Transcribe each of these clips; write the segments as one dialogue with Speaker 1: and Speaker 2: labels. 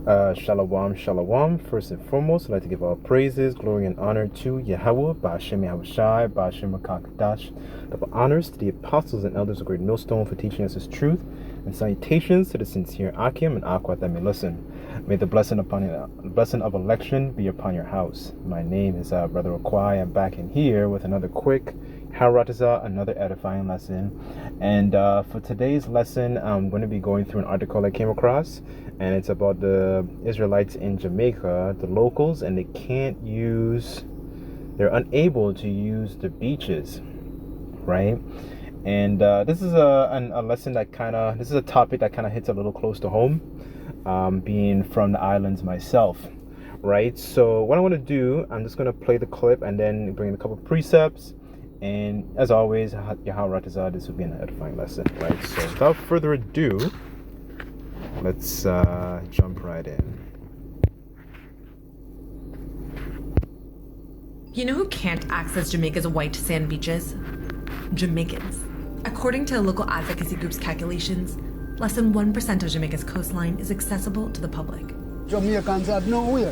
Speaker 1: Shalom, shalom. First and foremost, I'd like to give all praises, glory, and honor to Yahweh, Ba'ashem Yahushai, Ba'ashem Makakadash. Double honors to the apostles and elders of Great Millstone for teaching us His truth, and salutations to the sincere Akim and Aquat that may listen. May the blessing of election be upon your house. My name is Brother Okwai. I'm back in here with another quick Haratazah, another edifying lesson. And for today's lesson, I'm going to be going through an article I came across, and it's about the Israelites in Jamaica, the locals, and they're unable to use the beaches, right? And this is a lesson that this is a topic that kind of hits a little close to home, being from the islands myself, right? So what I want to do, I'm just going to play the clip and then bring in a couple of precepts. And as always, Yaharatazah, this will be an edifying lesson, right? So without further ado, let's jump right in.
Speaker 2: You know who can't access Jamaica's white sand beaches? Jamaicans. According to local advocacy groups' calculations, less than 1% of Jamaica's coastline is accessible to the public.
Speaker 3: Jamaicans have nowhere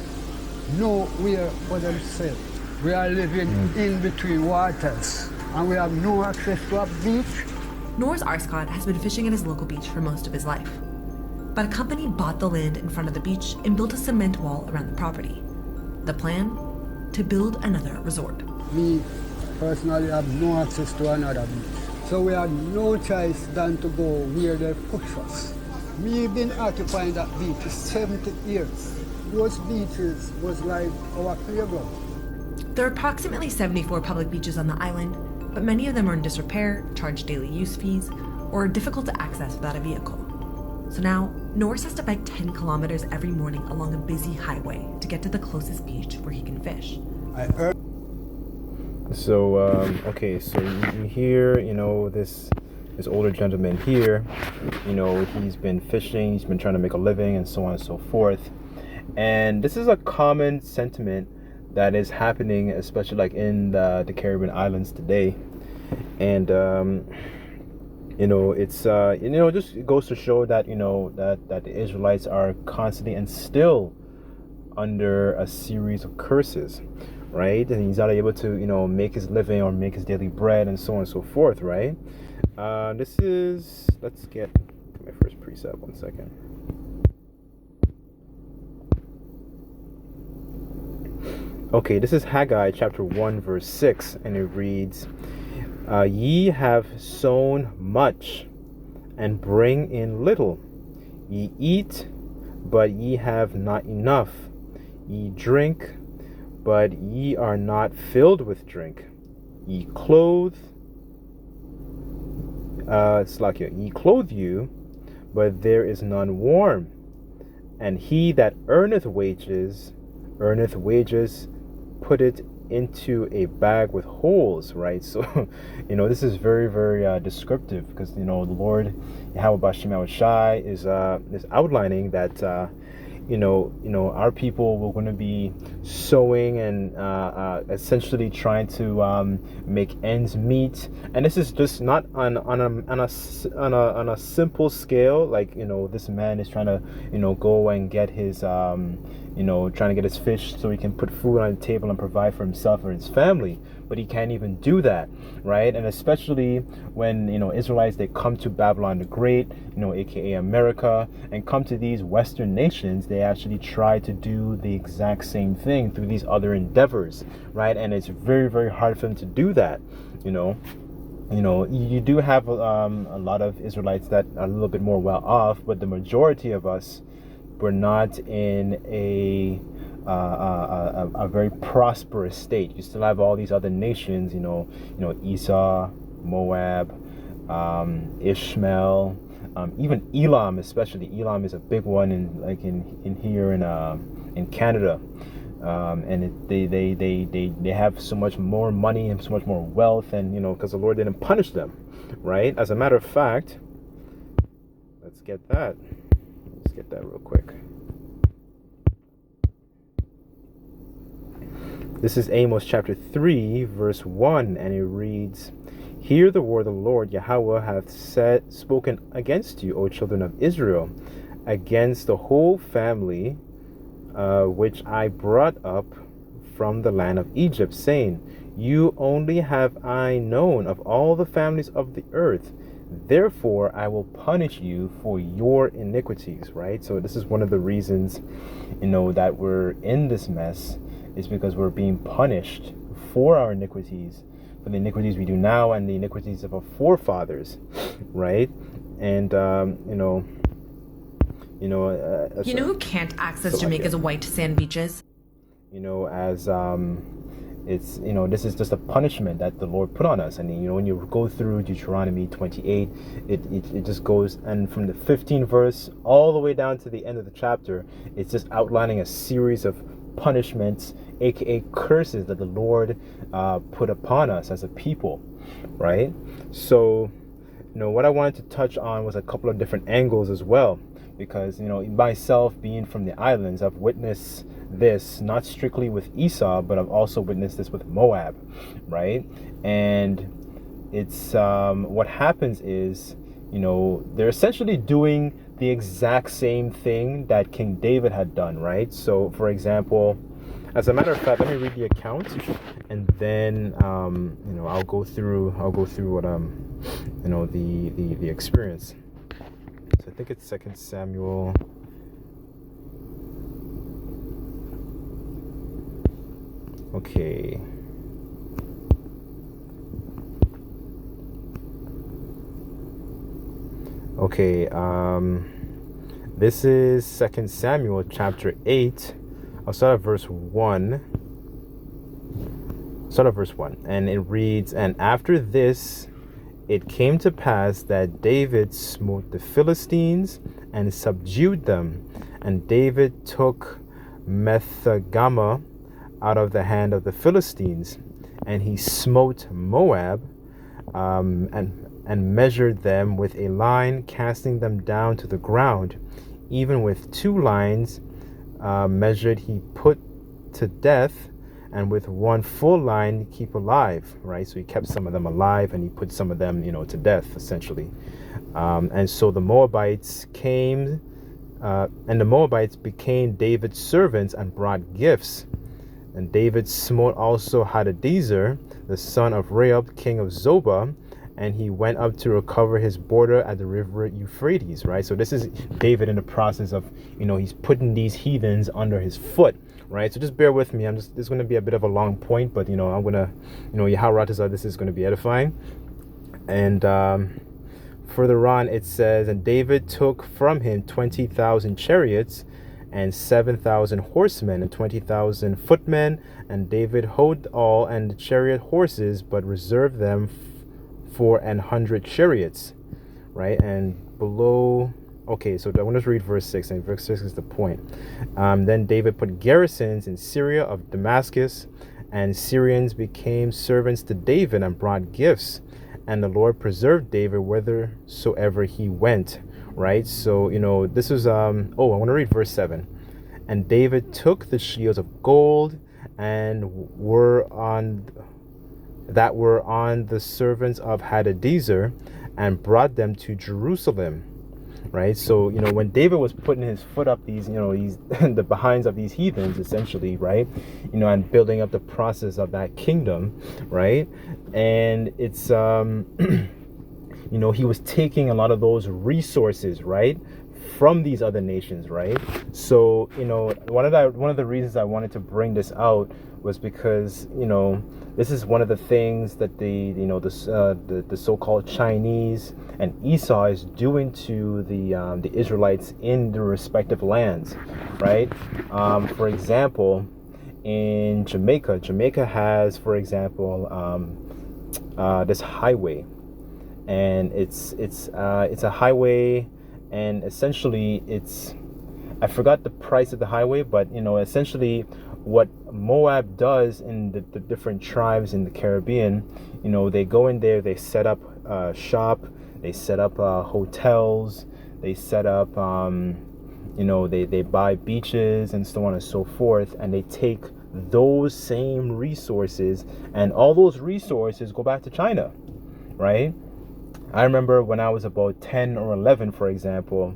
Speaker 3: for themselves. We are living in between waters, and we have no access to a beach.
Speaker 2: Norris Arscott has been fishing at his local beach for most of his life. But a company bought the land in front of the beach and built a cement wall around the property. The plan? To build another resort.
Speaker 3: Me, personally, have no access to another beach. So we had no choice than to go where they push us. Me been occupying that beach for 70 years. Those beaches was like our playground.
Speaker 2: There are approximately 74 public beaches on the island, but many of them are in disrepair, charge daily use fees, or are difficult to access without a vehicle. So now, Norris has to bike 10 kilometers every morning along a busy highway to get to the closest beach where he can fish.
Speaker 1: So, okay, so you hear, this older gentleman here, he's been fishing, he's been trying to make a living, and so on and so forth. And this is a common sentiment that is happening, especially like in the Caribbean islands today. And it's just goes to show that that the Israelites are constantly and still under a series of curses, right? And he's not able to make his living or make his daily bread, and so on and so forth, right? Let's get to my first precept. 1 second. Okay, this is Haggai chapter 1 verse 6, and it reads, Ye have sown much, and bring in little. Ye eat, but ye have not enough. Ye drink, but ye are not filled with drink. Ye clothe, ye clothe you, but there is none warm. And he that earneth wages, put it into a bag with holes, right? So, this is very, very descriptive, because the Lord Yahweh Ba'ashem Yahushai is outlining that our people were going to be sowing and essentially trying to make ends meet. And this is just not on a simple scale, like this man is trying to go and get his trying to get his fish so he can put food on the table and provide for himself or his family. But he can't even do that, right? And especially when Israelites, they come to Babylon the Great, aka America, and come to these Western nations, they actually try to do the exact same thing through these other endeavors, right? And it's very, very hard for them to do that. You do have a lot of Israelites that are a little bit more well off, but the majority of us were not in a very prosperous state. You still have all these other nations, Esau, Moab, Ishmael, even Elam, especially. Elam is a big one in here in Canada, and they have so much more money and so much more wealth, and because the Lord didn't punish them, right? As a matter of fact, let's get that real quick. This is Amos chapter 3 verse 1, and it reads, Hear the word of the Lord Yahweh hath spoken against you, O children of Israel. against the whole family which I brought up from the land of Egypt, saying, You only have I known of all the families of the earth. Therefore, I will punish you for your iniquities, right? So this is one of the reasons, that we're in this mess, is because we're being punished for our iniquities, for the iniquities we do now and the iniquities of our forefathers, right? And,
Speaker 2: You know who can't access Jamaica's white sand beaches?
Speaker 1: As it's this is just a punishment that the Lord put on us. And when you go through Deuteronomy 28, it just goes, and from the 15th verse all the way down to the end of the chapter, it's just outlining a series of punishments, aka curses, that the Lord put upon us as a people, right? So what I wanted to touch on was a couple of different angles as well, because myself being from the islands, I've witnessed this not strictly with Esau, but I've also witnessed this with Moab, right? And it's what happens is they're essentially doing the exact same thing that King David had done, right? So for example, as a matter of fact, let me read the account, and then I'll go through what the experience. So I think it's 2 Samuel. Okay. This is 2 Samuel chapter 8. I'll start at verse 1. And it reads, And after this it came to pass that David smote the Philistines and subdued them. And David took Methegama out of the hand of the Philistines, and he smote Moab, and measured them with a line, casting them down to the ground. Even with 2 lines measured he put to death, and with 1 full line keep alive, right? So he kept some of them alive, and he put some of them, to death, essentially. And so the Moabites came, and the Moabites became David's servants and brought gifts. And David smote also Hadadezer, the son of Rehob, king of Zobah, and he went up to recover his border at the river Euphrates, right? So this is David in the process of, he's putting these heathens under his foot, right? So just bear with me. This is going to be a bit of a long point, but, I'm going to, Yaharatazah, this is going to be edifying. And further on, it says, And David took from him 20,000 chariots, and 7,000 horsemen, and 20,000 footmen, and David houghed all and the chariot horses, but reserved them for 100 chariots, right? And below, so I want to read verse 6, and verse 6 is the point. Then David put garrisons in Syria of Damascus, and Syrians became servants to David and brought gifts, and the Lord preserved David whithersoever he went. Right, so this is I want to read verse 7. And David took the shields of gold and were on the servants of Hadadezer, and brought them to Jerusalem. Right, so when David was putting his foot up these the behinds of these heathens, essentially, right, and building up the process of that kingdom, right, and it's he was taking a lot of those resources, right, from these other nations, right? So, one of the reasons I wanted to bring this out was because, this is one of the things that the so-called Chinese and Esau is doing to the Israelites in their respective lands, right? For example, in Jamaica has, for example, this highway. And it's a highway, and essentially I forgot the price of the highway, but essentially what Moab does in the different tribes in the Caribbean, they go in there, they set up shop, they set up hotels, they set up they buy beaches and so on and so forth, and they take those same resources, and all those resources go back to China, right? I remember when I was about 10 or 11, for example,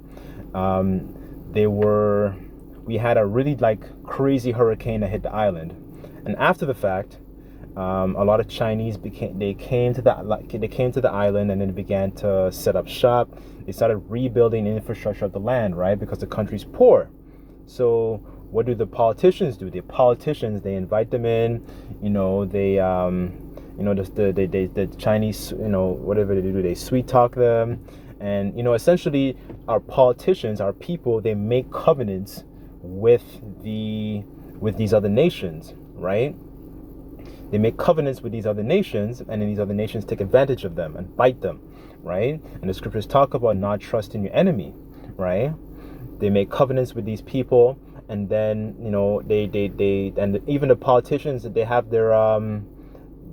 Speaker 1: we had a really like crazy hurricane that hit the island, and after the fact, a lot of Chinese came to the island, and then began to set up shop. They started rebuilding the infrastructure of the land, right? Because the country's poor. So what do the politicians do? The politicians, they invite them in, the Chinese, whatever they do, they sweet talk them. And, essentially our politicians, our people, they make covenants with these other nations, right? They make covenants with these other nations, and then these other nations take advantage of them and bite them, right? And the scriptures talk about not trusting your enemy, right? They make covenants with these people, and then they and even the politicians, they have their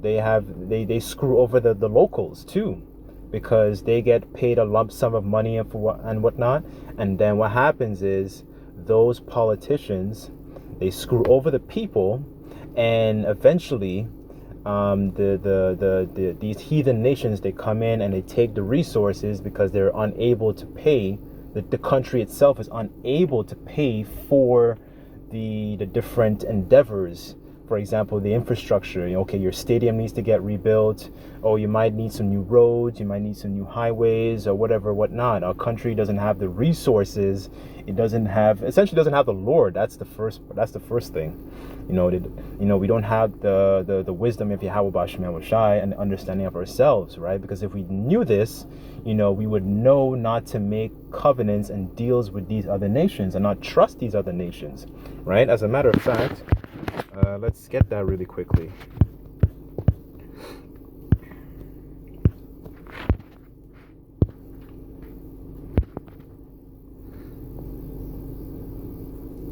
Speaker 1: they screw over the locals too, because they get paid a lump sum of money and whatnot. And then what happens is those politicians, they screw over the people, and eventually these heathen nations, they come in and they take the resources because they're unable to pay. The country itself is unable to pay for the different endeavors. For example, the infrastructure. Okay, your stadium needs to get rebuilt. Oh, you might need some new roads. You might need some new highways or whatnot. Our country doesn't have the resources. It essentially doesn't have the Lord. That's the first thing. We don't have the wisdom of Yahweh Bashim Yahushai and the understanding of ourselves, right? Because if we knew this, we would know not to make covenants and deals with these other nations and not trust these other nations, right? As a matter of fact, let's get that really quickly.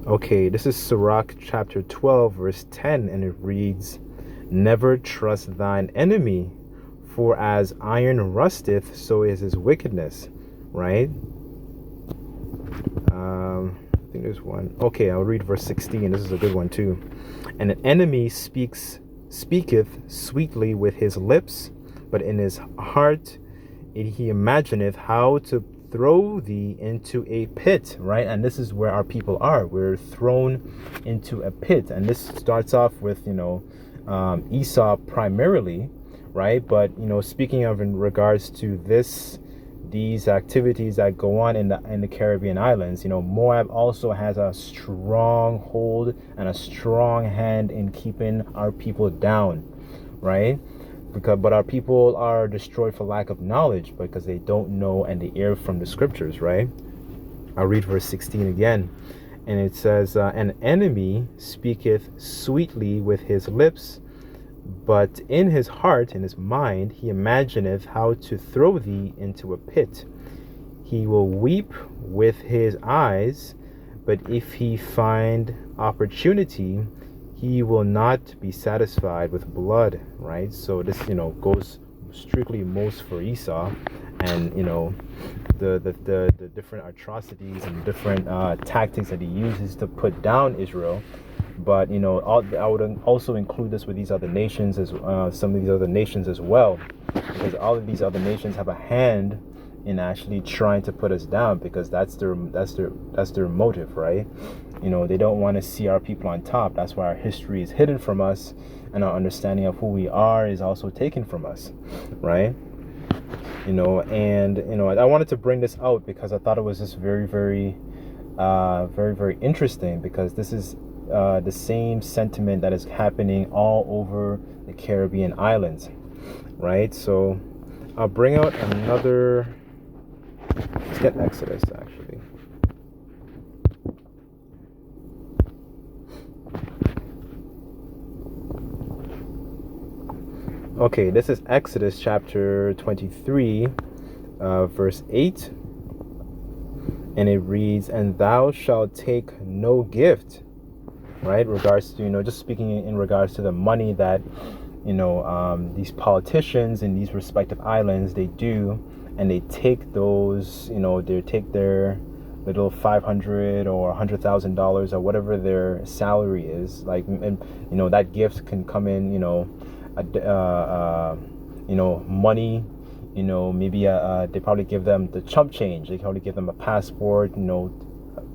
Speaker 1: Okay, this is Sirach chapter 12, verse 10, and it reads, "Never trust thine enemy, for as iron rusteth, so is his wickedness," right? I think there's one. Okay, I'll read verse 16. This is a good one too. "And an enemy speaketh sweetly with his lips, but in his heart he imagineth how to throw thee into a pit," right? And this is where our people are. We're thrown into a pit. And this starts off with, Esau primarily, right? But, speaking of in regards to these activities that go on in the Caribbean islands, Moab also has a strong hold and a strong hand in keeping our people down, right? But our people are destroyed for lack of knowledge, because they don't know and they err from the scriptures, right? I'll read verse 16 again. And it says, "An enemy speaketh sweetly with his lips, but in his heart, in his mind, he imagineth how to throw thee into a pit. He will weep with his eyes, but if he find opportunity, he will not be satisfied with blood," right? So this, goes strictly most for Esau, and the different atrocities and different tactics that he uses to put down Israel. But I would also include this with these other nations some of these other nations as well, because all of these other nations have a hand in actually trying to put us down, because that's their motive, right? They don't want to see our people on top. That's why our history is hidden from us, and our understanding of who we are is also taken from us, right? I wanted to bring this out because I thought it was just very, very, very, very interesting, because this is the same sentiment that is happening all over the Caribbean islands, right? So I'll bring out another. Let's get Exodus, actually. Okay, this is Exodus chapter 23, verse 8. And it reads, "And thou shalt take no gift," right? Regards to, just speaking in regards to the money that, these politicians in these respective islands, they do. And they take those, they take their little $500 or $100,000 or whatever their salary is. Like, and that gift can come in, money. Maybe they probably give them the chump change. They probably give them a passport,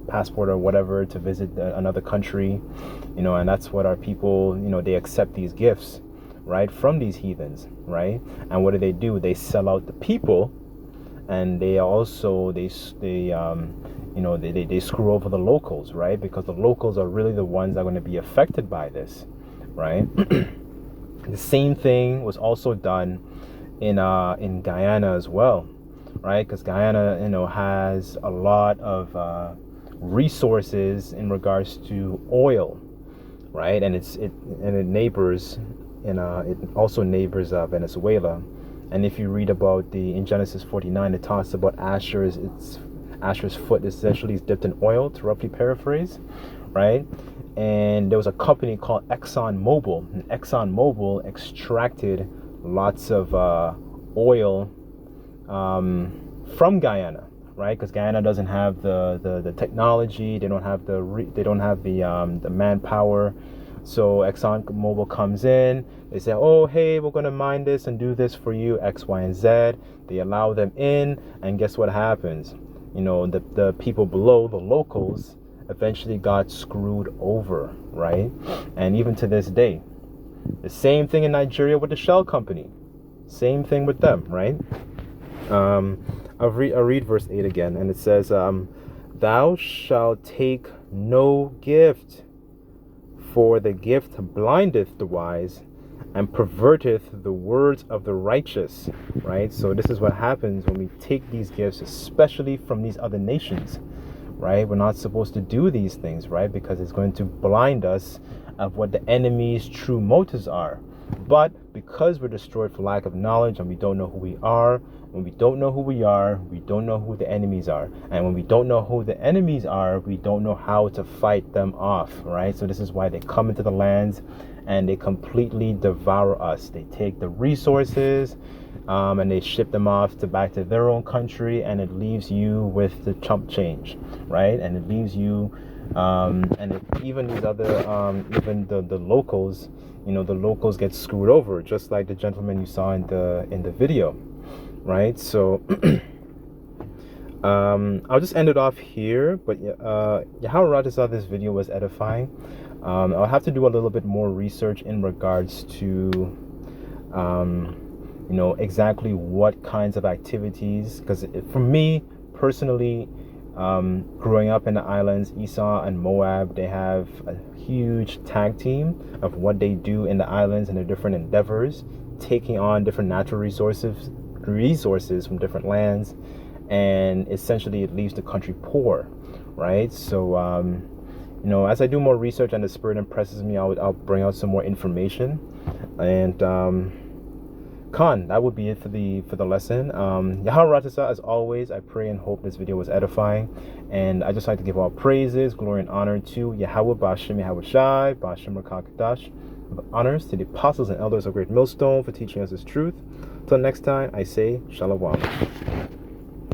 Speaker 1: passport or whatever to visit another country, and that's what our people, they accept these gifts, right, from these heathens, right? And what do? They sell out the people, and they also they screw over the locals, right? Because the locals are really the ones that are going to be affected by this, right? The same thing was also done in Guyana as well, right? Because Guyana, has a lot of resources in regards to oil, right? And it neighbors, it also neighbors Venezuela. And if you read about in Genesis 49, it talks about Asher's foot essentially is dipped in oil, to roughly paraphrase, right? And there was a company called ExxonMobil, and ExxonMobil extracted lots of oil from Guyana, right? Because Guyana doesn't have the technology, they don't have the manpower. So ExxonMobil comes in, they say, oh, hey, we're going to mine this and do this for you, X, Y, and Z. They allow them in, and guess what happens? The people below, the locals, eventually got screwed over, right? And even to this day, the same thing in Nigeria with the Shell company. Same thing with them, right? I'll read verse 8 again, and it says, thou shalt take no gift, for the gift blindeth the wise and perverteth the words of the righteous, right? So this is what happens when we take these gifts, especially from these other nations, right? We're not supposed to do these things, right? Because it's going to blind us of what the enemy's true motives are. But because we're destroyed for lack of knowledge, and we don't know who we are, when we don't know who we are, we don't know who the enemies are. And when we don't know who the enemies are, we don't know how to fight them off, right? So this is why they come into the lands and they completely devour us. They take the resources and they ship them off back to their own country, and it leaves you with the chump change, right? And it leaves you even these other even the locals, the locals get screwed over, just like the gentleman you saw in the video, right? So I'll just end it off here, but Yahweh thought this video was edifying. I'll have to do a little bit more research in regards to exactly what kinds of activities, because for me personally, growing up in the islands, Esau and Moab, they have a huge tag team of what they do in the islands and their different endeavors, taking on different natural resources from different lands, and essentially it leaves the country poor, right? So as I do more research and the Spirit impresses me, I'll bring out some more information. And Khan, that would be it for the lesson. Yahweh Ratasa, as always, I pray and hope this video was edifying. And I just like to give all praises, glory, and honor to Yahweh Bashem, Yahweh Shai, Bashem Rakakadash. Honors to the apostles and elders of Great Millstone for teaching us this truth. Till next time, I say Shalom.